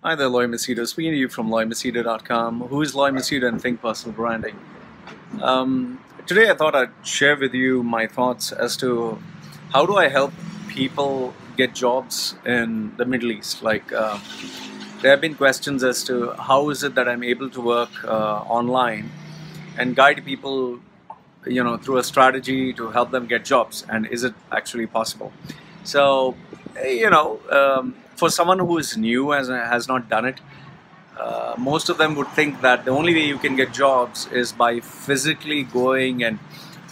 Hi there, Loy Machedo. Speaking to you from LoyMachedo.com. Who is Loy Machedo and Think Personal Branding? Today I thought I'd share with you my thoughts as to how do I help people get jobs in the Middle East. There have been questions as to how is it that I'm able to work online and guide people, through a strategy to help them get jobs, and is it actually possible? So, for someone who is new, has not done it, most of them would think that the only way you can get jobs is by physically going and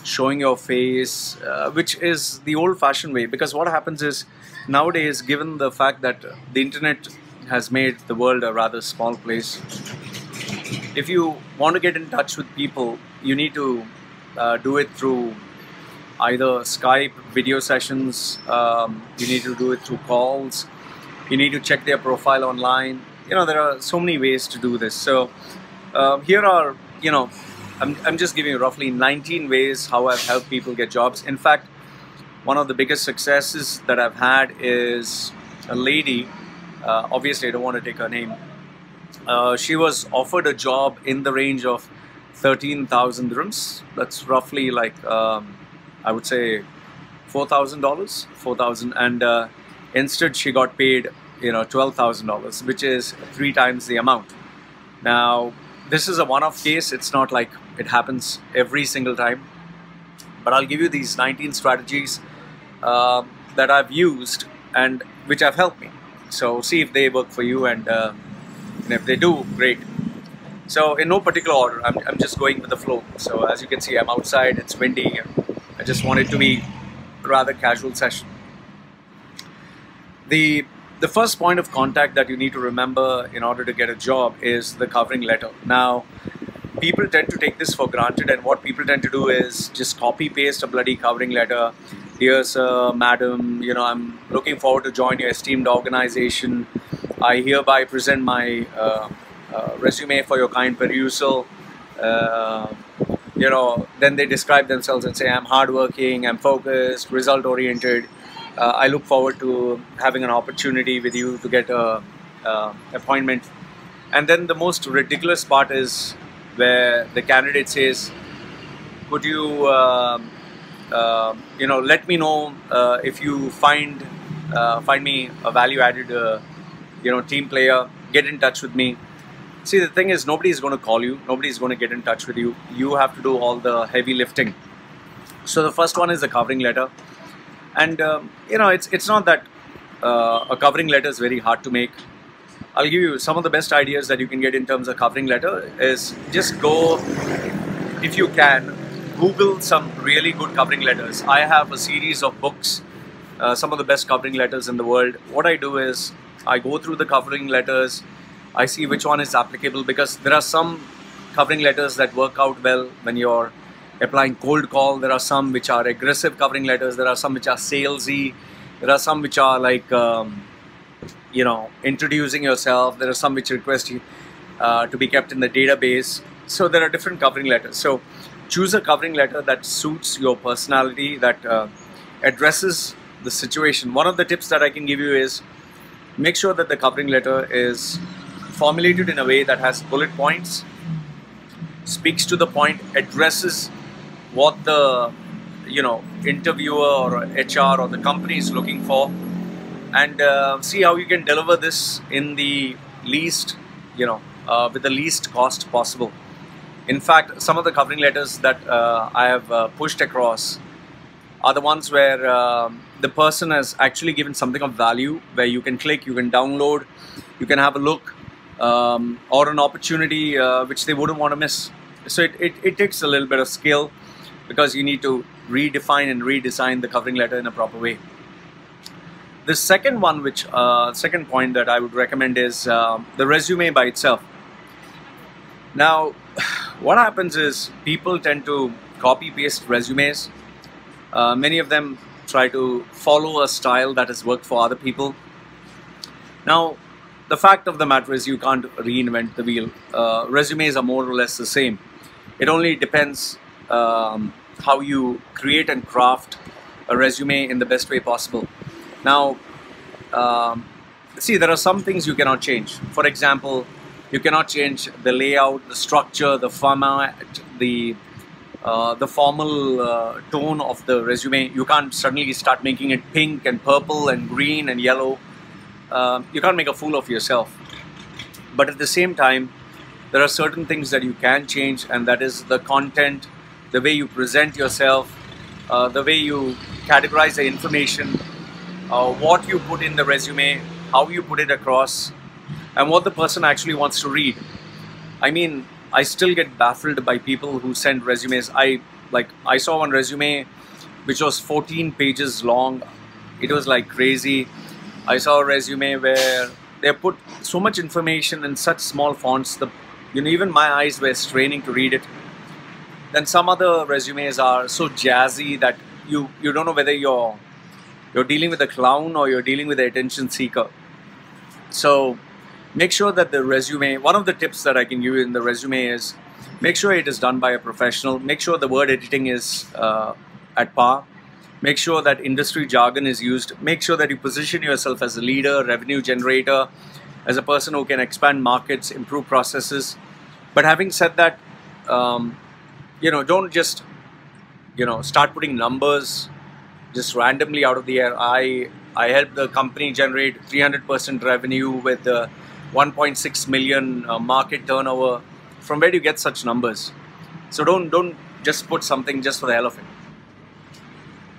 showing your face, which is the old-fashioned way. Because what happens is, nowadays, given the fact that the internet has made the world a rather small place, if you want to get in touch with people, you need to do it through either Skype video sessions, you need to do it through calls, you need to check their profile online. There are so many ways to do this. So here are, I'm just giving you roughly 19 ways how I've helped people get jobs. In fact, one of the biggest successes that I've had is a lady, obviously I don't want to take her name. She was offered a job in the range of 13,000 dirhams. That's roughly like, I would say $4,000, 4,000, and instead she got paid, $12,000, which is 3 times the amount. Now, this is a one-off case. It's not like it happens every single time, but I'll give you these 19 strategies that I've used and which have helped me. So see if they work for you, and if they do, great. So in no particular order, I'm just going with the flow. So as you can see, I'm outside, it's windy, and I just want it to be a rather casual session. The first point of contact that you need to remember in order to get a job is the covering letter. Now, people tend to take this for granted, and what people tend to do is just copy paste a bloody covering letter. Dear sir, madam, I'm looking forward to join your esteemed organization. I hereby present my resume for your kind perusal. Then they describe themselves and say, I'm hardworking, I'm focused, result oriented. I look forward to having an opportunity with you to get a appointment. And then the most ridiculous part is where the candidate says, could you let me know if you find me a value-added team player, get in touch with me. See, the thing is, nobody is going to call you, nobody is going to get in touch with you. You have to do all the heavy lifting. So the first one is the covering letter. And it's not that a covering letter is very hard to make. I'll give you some of the best ideas that you can get in terms of covering letter. Is just go, if you can, Google some really good covering letters. I have a series of books, some of the best covering letters in the world. What I do is I go through the covering letters, I see which one is applicable, because there are some covering letters that work out well when you're applying cold call. There are some which are aggressive covering letters. There are some which are salesy. There are some which are like, introducing yourself. There are some which request you to be kept in the database. So there are different covering letters. So choose a covering letter that suits your personality, that addresses the situation. One of the tips that I can give you is make sure that the covering letter is formulated in a way that has bullet points, speaks to the point, addresses what the interviewer or HR or the company is looking for, and see how you can deliver this in the least, with the least cost possible. In fact, some of the covering letters that I have pushed across are the ones where the person has actually given something of value, where you can click, you can download, you can have a look, or an opportunity which they wouldn't want to miss. So it takes a little bit of skill, because you need to redefine and redesign the covering letter in a proper way. The second one, second point that I would recommend is the resume by itself. Now, what happens is people tend to copy paste resumes. Many of them try to follow a style that has worked for other people. Now, the fact of the matter is you can't reinvent the wheel. Resumes are more or less the same. It only depends how you create and craft a resume in the best way possible. Now, see, there are some things you cannot change. For example, you cannot change the layout, the structure, the format, the formal tone of the resume. You can't suddenly start making it pink and purple and green and yellow. You can't make a fool of yourself. But at the same time, there are certain things that you can change, and that is the content, the way you present yourself, the way you categorize the information, what you put in the resume, how you put it across, and what the person actually wants to read. I mean, I still get baffled by people who send resumes. I saw one resume which was 14 pages long. It was like crazy. I saw a resume where they put so much information in such small fonts. Even my eyes were straining to read it. Then some other resumes are so jazzy that you don't know whether you're dealing with a clown or you're dealing with an attention seeker. So make sure that the resume, one of the tips that I can give you in the resume is, make sure it is done by a professional. Make sure the word editing is at par. Make sure that industry jargon is used. Make sure that you position yourself as a leader, revenue generator, as a person who can expand markets, improve processes. But having said that, don't just, start putting numbers just randomly out of the air. I helped the company generate 300% revenue with 1.6 million market turnover. From where do you get such numbers? So don't just put something just for the hell of it.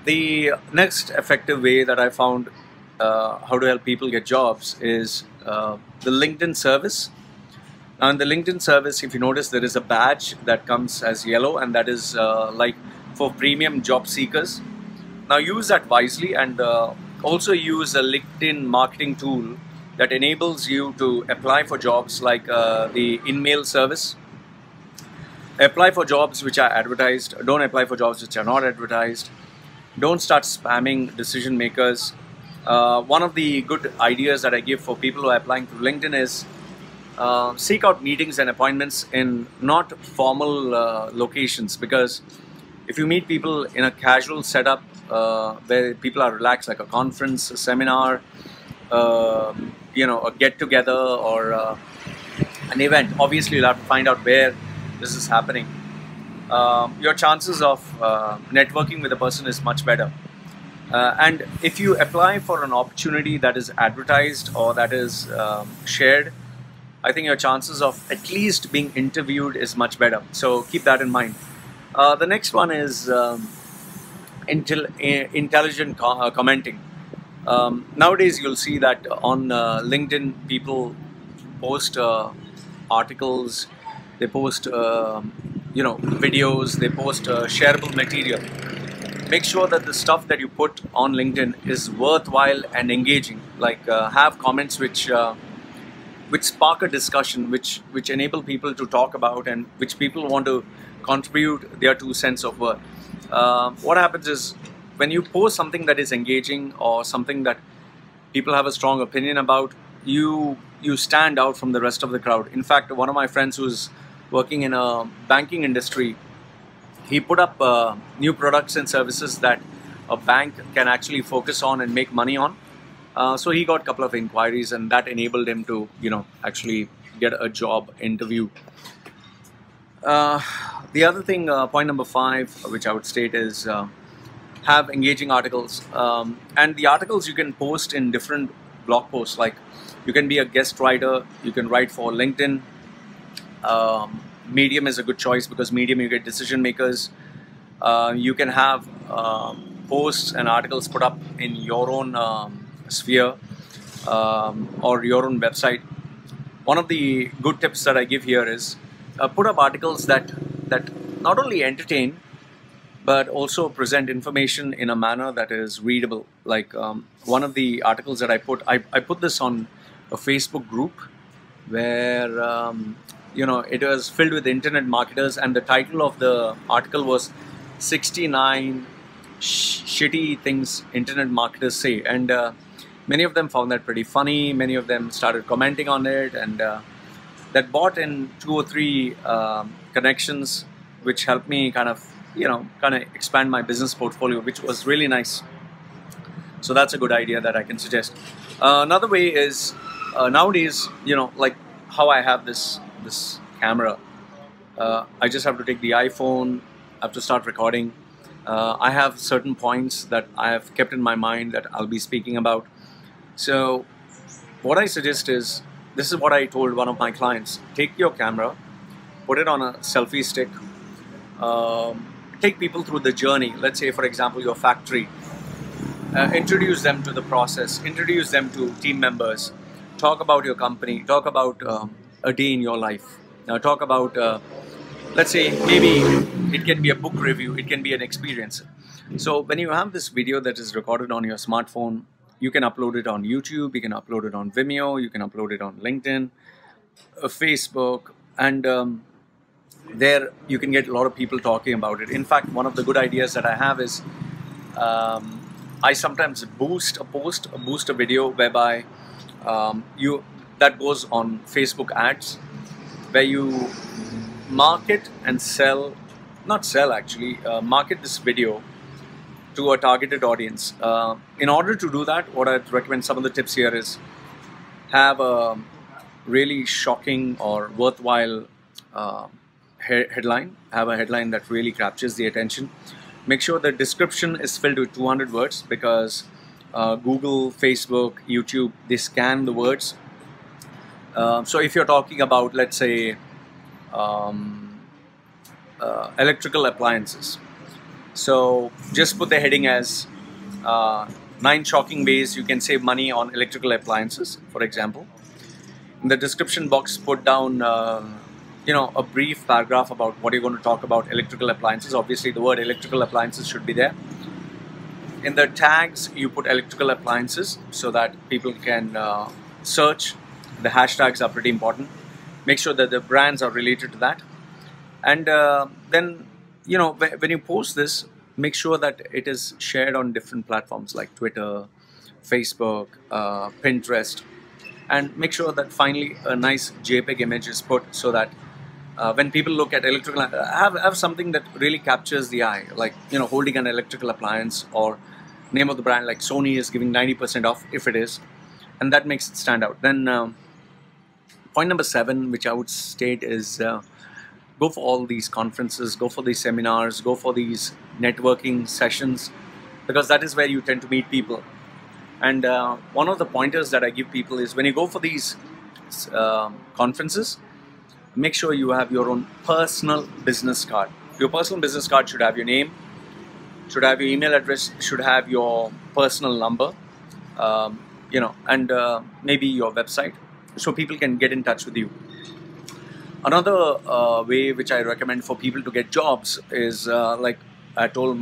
The next effective way that I found how to help people get jobs is the LinkedIn service. Now in the LinkedIn service, if you notice, there is a badge that comes as yellow, and that is like for premium job seekers. Now use that wisely, and also use a LinkedIn marketing tool that enables you to apply for jobs like the in-mail service. Apply for jobs which are advertised. Don't apply for jobs which are not advertised. Don't start spamming decision makers. One of the good ideas that I give for people who are applying through LinkedIn is seek out meetings and appointments in not formal locations, because if you meet people in a casual setup where people are relaxed, like a conference, a seminar, a get-together or an event, obviously you'll have to find out where this is happening. Your chances of networking with a person is much better. And if you apply for an opportunity that is advertised or that is shared, I think your chances of at least being interviewed is much better. So keep that in mind. The next one is intelligent commenting. Nowadays you'll see that on LinkedIn people post articles, they post videos, they post shareable material. Make sure that the stuff that you put on LinkedIn is worthwhile and engaging. Like have comments which spark a discussion, which enable people to talk about, and which people want to contribute their 2 cents of worth. What happens is, when you post something that is engaging or something that people have a strong opinion about, you stand out from the rest of the crowd. In fact, one of my friends who's working in a banking industry, he put up new products and services that a bank can actually focus on and make money on. So he got a couple of inquiries, and that enabled him to, actually get a job interview. The other thing, point number 5, which I would state is have engaging articles. And the articles you can post in different blog posts. Like you can be a guest writer, you can write for LinkedIn. Medium is a good choice, because Medium you get decision makers. You can have posts and articles put up in your own sphere or your own website. One of the good tips that I give here is put up articles that not only entertain but also present information in a manner that is readable. Like one of the articles that I put this on a Facebook group where it was filled with internet marketers, and the title of the article was 69 shitty things internet marketers say, and many of them found that pretty funny. Many of them started commenting on it, and that brought in 2 or 3 connections, which helped me kind of expand my business portfolio, which was really nice. So that's a good idea that I can suggest. Another way is nowadays, like how I have this camera. I just have to take the iPhone, I have to start recording. I have certain points that I have kept in my mind that I'll be speaking about. So what I suggest is, this is what I told one of my clients: take your camera, put it on a selfie stick, take people through the journey. Let's say, for example, your factory. Introduce them to the process, introduce them to team members, talk about your company, talk about a day in your life, talk about, let's say, maybe it can be a book review, it can be an experience. So when you have this video that is recorded on your smartphone, you can upload it on YouTube, you can upload it on Vimeo, you can upload it on LinkedIn, Facebook, and there you can get a lot of people talking about it. In fact, one of the good ideas that I have is, I sometimes boost a video whereby that goes on Facebook ads, where you market and sell, not sell actually, market this video to a targeted audience. In order to do that, what I'd recommend, some of the tips here is, have a really shocking or worthwhile headline. Have a headline that really captures the attention. Make sure the description is filled with 200 words, because Google, Facebook, YouTube, they scan the words. So if you're talking about, let's say, electrical appliances, so just put the heading as 9 shocking ways you can save money on electrical appliances, for example. In the description box, put down a brief paragraph about what you're going to talk about electrical appliances. Obviously, the word electrical appliances should be there. In the tags, you put electrical appliances so that people can search. The hashtags are pretty important. Make sure that the brands are related to that. And then, when you post this, make sure that it is shared on different platforms like Twitter, Facebook, Pinterest, and make sure that finally a nice JPEG image is put, so that when people look at electrical, have something that really captures the eye, like holding an electrical appliance, or name of the brand, like Sony is giving 90% off, if it is, and that makes it stand out. Then point number 7, which I would state, is go for all these conferences, go for these seminars, go for these networking sessions, because that is where you tend to meet people. And one of the pointers that I give people is, when you go for these conferences, make sure you have your own personal business card. Your personal business card should have your name, should have your email address, should have your personal number, and maybe your website, so people can get in touch with you. Another way which I recommend for people to get jobs is, like I told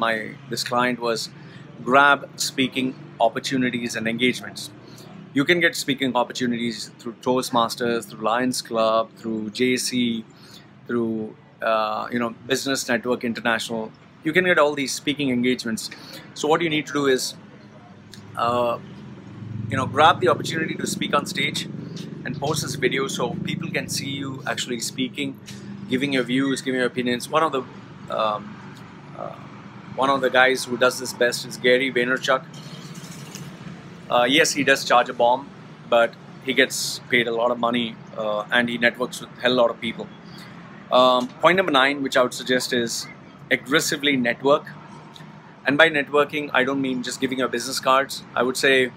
this client, was grab speaking opportunities and engagements. You can get speaking opportunities through Toastmasters, through Lions Club, through JC, through Business Network International. You can get all these speaking engagements. So what you need to do is, grab the opportunity to speak on stage and post this video so people can see you actually speaking, giving your views, giving your opinions. One of the guys who does this best is Gary Vaynerchuk. Yes, he does charge a bomb, but he gets paid a lot of money, and he networks with a hell lot of people. Point number 9, which I would suggest, is aggressively network. And by networking, I don't mean just giving your business cards. I would say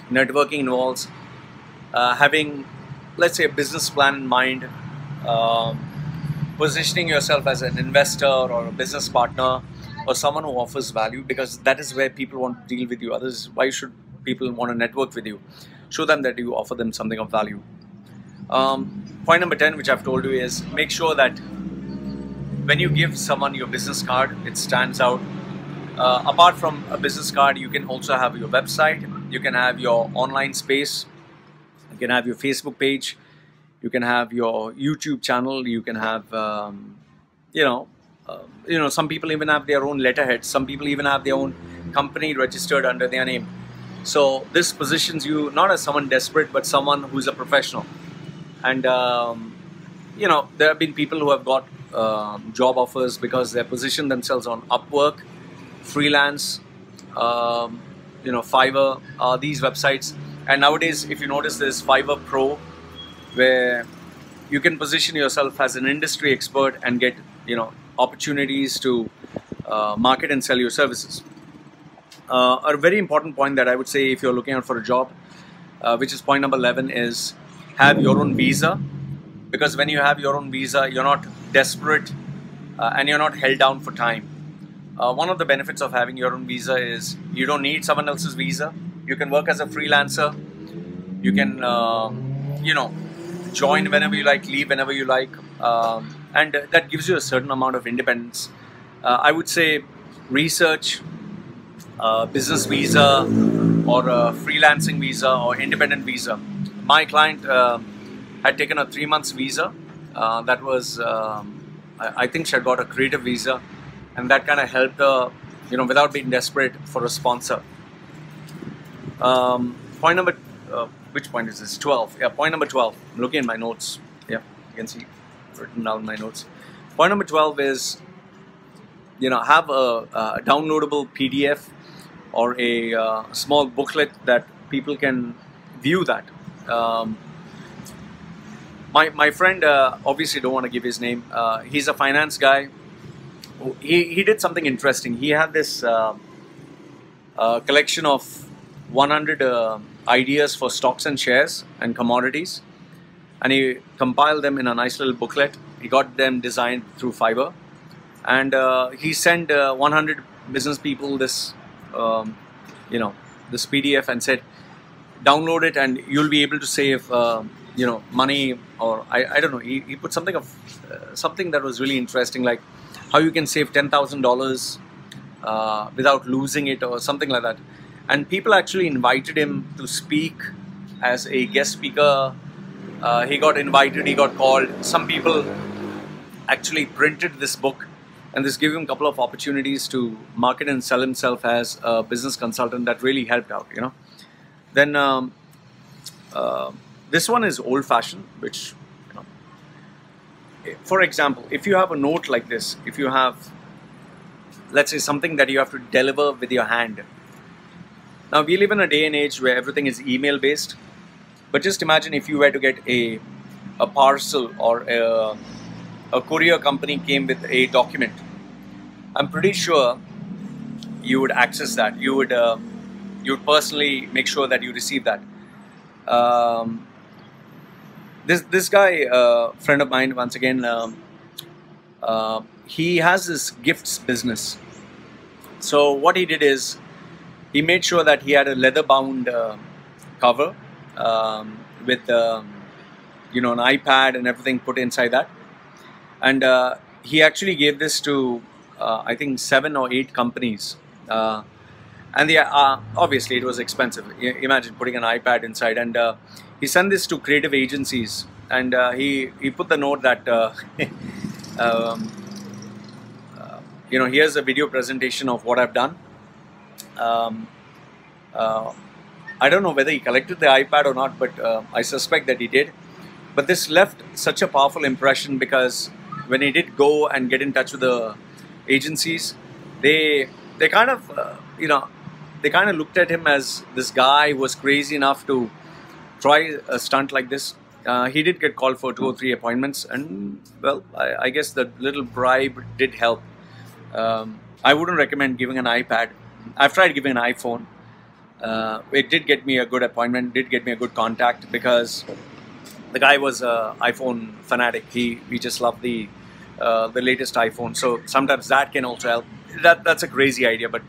networking involves having, let's say, a business plan in mind, positioning yourself as an investor or a business partner, or someone who offers value, because that is where people want to deal with you. Others, why should people want to network with you? Show them that you offer them something of value. Point number 10, which I've told you, is make sure that when you give someone your business card, it stands out. Apart from a business card, you can also have your website, you can have your online space, you can have your Facebook page, you can have your YouTube channel, you can have, some people even have their own letterhead, some people even have their own company registered under their name. So this positions you not as someone desperate, but someone who's a professional. And there have been people who have got job offers because they positioned themselves on Upwork, freelance, Fiverr, these websites. And nowadays, if you notice, there's Fiverr Pro, where you can position yourself as an industry expert and get opportunities to market and sell your services. A very important point that I would say, if you're looking out for a job, which is point number 11, is have your own visa. Because when you have your own visa, you're not desperate and you're not held down for time. One of the benefits of having your own visa is you don't need someone else's visa. You can work as a freelancer. You can, join whenever you like, leave whenever you like, and that gives you a certain amount of independence. I would say research business visa or a freelancing visa or independent visa. My client had taken a 3 months visa. That was, I think she had got a creative visa, and that kind of helped her, without being desperate for a sponsor. Point number, which point is this? 12. Yeah, point number 12. I'm looking at my notes. Yeah, you can see written down my notes. Point number 12 is, have a downloadable PDF or a small booklet that people can view that. My friend, obviously don't want to give his name. He's a finance guy. He did something interesting. He had this collection of 100 ideas for stocks and shares and commodities, and he compiled them in a nice little booklet. He got them designed through Fiverr, and he sent 100 business people this this PDF and said, download it and you'll be able to save money, or I don't know, he put something of something that was really interesting, like how you can save $10,000 without losing it, or something like that. And people actually invited him to speak as a guest speaker. He got invited, he got called. Some people actually printed this book, and this gave him a couple of opportunities to market and sell himself as a business consultant. That really helped out, Then this one is old-fashioned, which, for example, if you have a note like this, if you have, let's say, something that you have to deliver with your hand. Now, we live in a day and age where everything is email-based, but just imagine if you were to get a parcel, or a courier company came with a document. I'm pretty sure you would access that. You would personally make sure that you receive that. This guy, friend of mine, once again, he has this gifts business. So what he did is, he made sure that he had a leather-bound cover with an iPad and everything put inside that, and he actually gave this to I think 7 or 8 companies, and obviously it was expensive. Imagine putting an iPad inside, and he sent this to creative agencies, and he put the note that here's a video presentation of what I've done. I don't know whether he collected the iPad or not, but I suspect that he did. But this left such a powerful impression, because when he did go and get in touch with the agencies, they kind of looked at him as this guy was crazy enough to try a stunt like this. He did get called for 2 or 3 appointments, and well, I guess the little bribe did help. I wouldn't recommend giving an iPad. I've tried giving an iPhone. It did get me a good appointment, did get me a good contact, because the guy was an iPhone fanatic. He just loved the latest iPhone. So sometimes that can also help. That's a crazy idea, but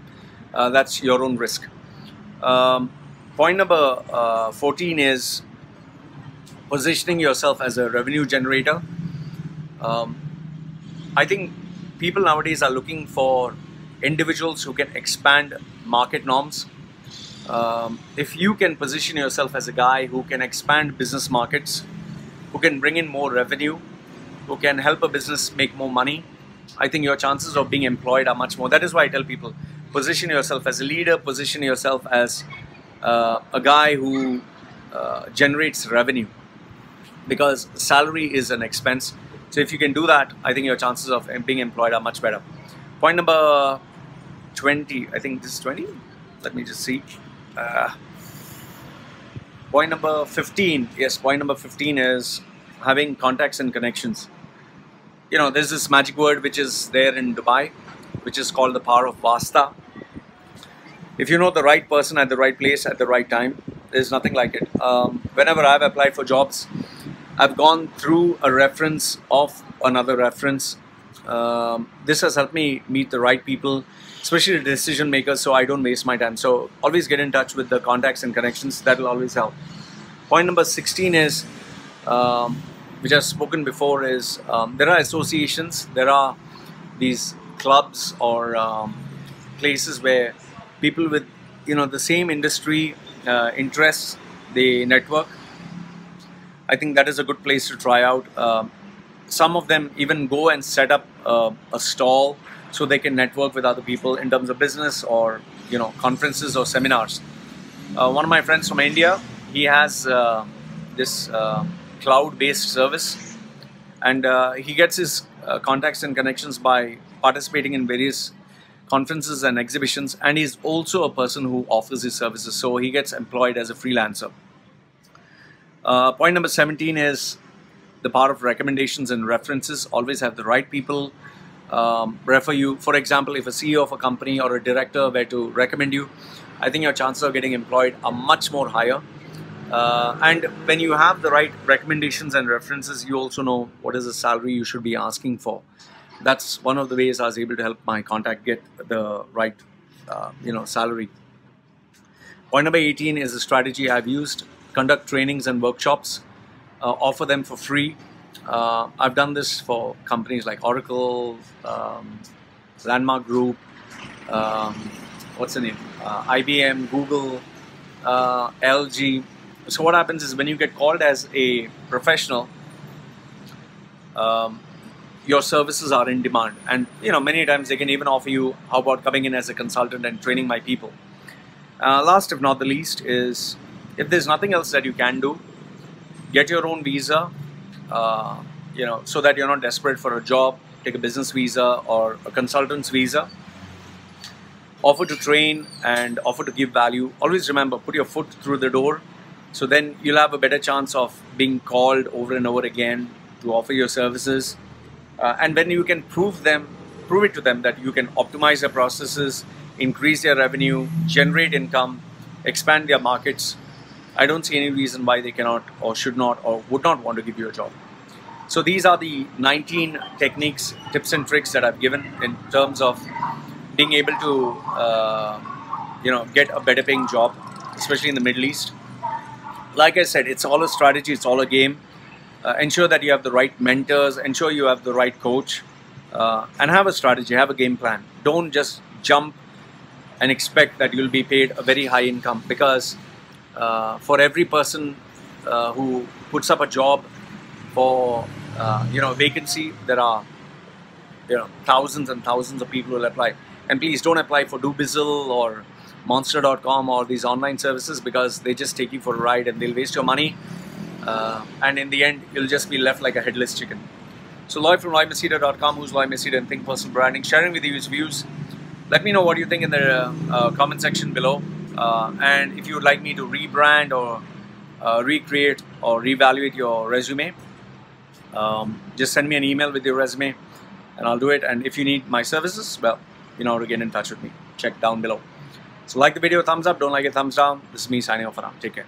that's your own risk. Point number 14 is positioning yourself as a revenue generator. I think people nowadays are looking for individuals who can expand market norms. If you can position yourself as a guy who can expand business markets, who can bring in more revenue, who can help a business make more money, I think your chances of being employed are much more. That is why I tell people, position yourself as a leader, position yourself as a guy who generates revenue, because salary is an expense. So if you can do that, I think your chances of being employed are much better. Point number 20, I think this is 20? let me just see. Point number 15. Yes, point number 15 is having contacts and connections. There's this magic word which is there in Dubai, which is called the power of Vasta. If you know the right person at the right place at the right time, there's nothing like it. Whenever I've applied for jobs, I've gone through a reference of another reference. This has helped me meet the right people, especially the decision makers, so I don't waste my time. So always get in touch with the contacts and connections. That will always help. Point number 16 is, which I've spoken before, is there are associations, there are these clubs or places where people with the same industry interests, they network. I think that is a good place to try out. Some of them even go and set up a stall so they can network with other people in terms of business or conferences or seminars. One of my friends from India, he has this cloud-based service, and he gets his contacts and connections by participating in various conferences and exhibitions, and he's also a person who offers his services, so he gets employed as a freelancer. Point number 17 is the power of recommendations and references. Always have the right people refer you. For example, if a CEO of a company or a director were to recommend you, I think your chances of getting employed are much more higher. And when you have the right recommendations and references, you also know what is the salary you should be asking for. That's one of the ways I was able to help my contact get the right salary. Point number 18 is a strategy I've used. Conduct trainings and workshops, offer them for free. I've done this for companies like Oracle, Landmark Group, what's the name? IBM, Google, LG. So what happens is, when you get called as a professional, your services are in demand, and many times they can even offer you, how about coming in as a consultant and training my people. Last if not the least is, if there's nothing else that you can do, get your own visa, so that you're not desperate for a job. Take a business visa or a consultant's visa. Offer to train and offer to give value. Always remember, put your foot through the door, so then you'll have a better chance of being called over and over again to offer your services. And when you can prove it to them that you can optimize their processes, increase their revenue, generate income, expand their markets, I don't see any reason why they cannot or should not or would not want to give you a job. So these are the 19 techniques, tips and tricks that I've given in terms of being able to get a better paying job, especially in the Middle East. Like I said, it's all a strategy, it's all a game. Ensure that you have the right mentors, ensure you have the right coach, and have a strategy, have a game plan. Don't just jump and expect that you'll be paid a very high income, because for every person who puts up a job for vacancy, there are thousands and thousands of people who will apply. And please don't apply for DoBizzle or Monster.com or these online services, because they just take you for a ride and they'll waste your money. And in the end, you'll just be left like a headless chicken. So Lloyd from Machedo.com, who's Lloyd Machedo and Think Personal Branding, sharing with you his views. Let me know what you think in the comment section below. And if you would like me to rebrand or recreate or reevaluate your resume, just send me an email with your resume and I'll do it. And if you need my services, well, you know how to get in touch with me. Check down below. So like the video, thumbs up. Don't like it, thumbs down. This is me signing off for now. Take care.